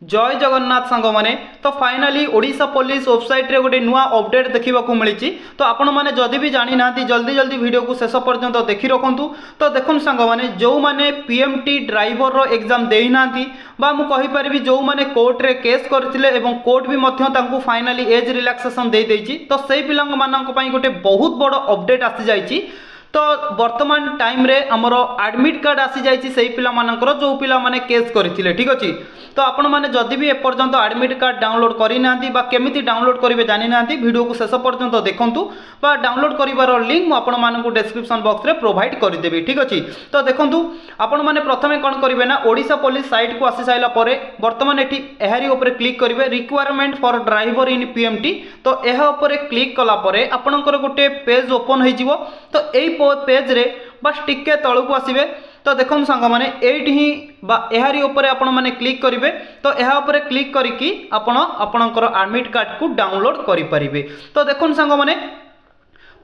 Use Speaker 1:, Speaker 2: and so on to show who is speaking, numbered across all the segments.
Speaker 1: जय जगन्नाथ सांग माने तो फाइनाली ओडिशा पुलिस वेबसाइट रे गोटे नुआ अपडेट देखा मिली। तो आपण मैंने जदि भी जानी ना जल्दी जल्दी वीडियो को शेष पर्यंत देखी रखु। तो देखो सांग मैंने जो मैंने पीएमटी ड्राइवर रो एग्जाम दे ना मुझे जो मैंने कोर्ट रे केस करथिले एवं कोर्ट भी फाइनाली एज रिलैक्सेशन दे देइछि। तो से पिला गोटे बहुत बड़ अपडेट आसी जाइछि। तो वर्तमान टाइम रे हमर एडमिट कार्ड आसी जाइछि से पिला मानकर जो पिला माने केस करथिले। ठीक अछि। तो आपण माने जदि भी एपर्यंत एडमिट कार्ड डाउनलोड करि नांती बा केमिति डाउनलोड करिवे जानि नांती वीडियो को शेष पर्यंत देखंतु बा डाउनलोड करिवार लिंक आपण मानकु डिस्क्रिप्शन बॉक्स रे प्रोवाइड करि देबी। ठीक अछि। तो देखंतु आपण माने प्रथमे कोन करिवे ना ओडिशा पुलिस साइट को आसी साइला परे वर्तमान एठी एहारी ऊपर क्लिक करिवे requirement for driver in PMT. तो एहा ऊपर क्लिक कला परे आपनकर गोटे पेज ओपन होई जिवो। तो एई पेज रे बस टिके तळु को आसीबे। तो देखो सांग माने एठी ही बा एहारी ऊपर आपण माने क्लिक करिवे। तो एहा ऊपर क्लिक करिकी आपण आपणकर एडमिट कार्ड को डाउनलोड करि परिबे। तो देखो सांग माने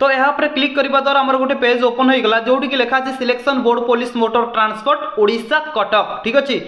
Speaker 1: तो यहाँ पर क्लिक करने द्वारा आमर गोटे पेज ओपन हो गला जोटी की लिखा है selection board police motor transport Odisha Cuttack. ठीक अच्छे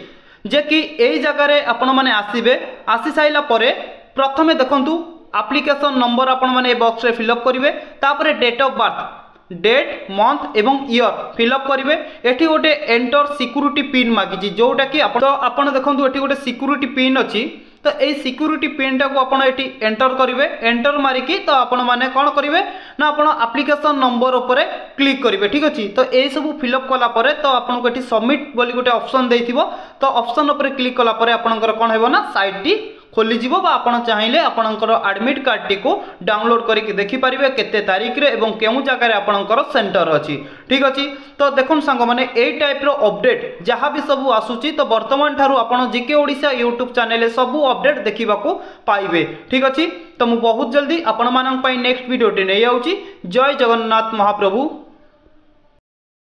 Speaker 1: जे कि यही जगार आपण मैंने आसबे आसी साइला परे प्रथमे देखंतु एप्लिकेशन नंबर आपण मैंने बॉक्स रे फिलअप करेंगे। तापर date of birth date month एवं ईयर फिलअप करेंगे। एटी गोटे एंटर सिक्यूरीटी पिन मागिची जोटा कि आपण देखंतु एटी गोटे सिक्यूरीटी पिन अच्छी। तो ये सिक्यूरीटी पिन टाक आप एंटर करेंगे। एंटर मारिकी तो आपण मैंने कौन करेंगे ना आप एप्लिकेशन नंबर उपर क्लिक करेंगे। ठीक अच्छे। तो ये सब फिलअप कलापर तो आपको ये सबमिट बोली गोटे ऑप्शन देथिबो। तो ऑप्शन उपर क्लिक कलापर आपनकर कौन हेबो ना साइट टी खोलीज आपण चाहिए आपणकर एडमिट कार्ड टी को डाउनलोड करके देखिपारे केते तारीख रे एवं केउ जगह आपणकर सेंटर अच्छी। ठीक अच्छे। तो देखो सांग माने ए टाइप रो अपडेट जहाँ भी सब आसूची तो वर्तमान ठारू आपण जीके ओडिशा यूट्यूब चैनल सब अपडेट देखा पाइबे। ठीक अच्छे। तो मुझे बहुत जल्दी आपण मानक पई नेक्स्ट वीडियो टी नै आउची। जय जगन्नाथ महाप्रभु।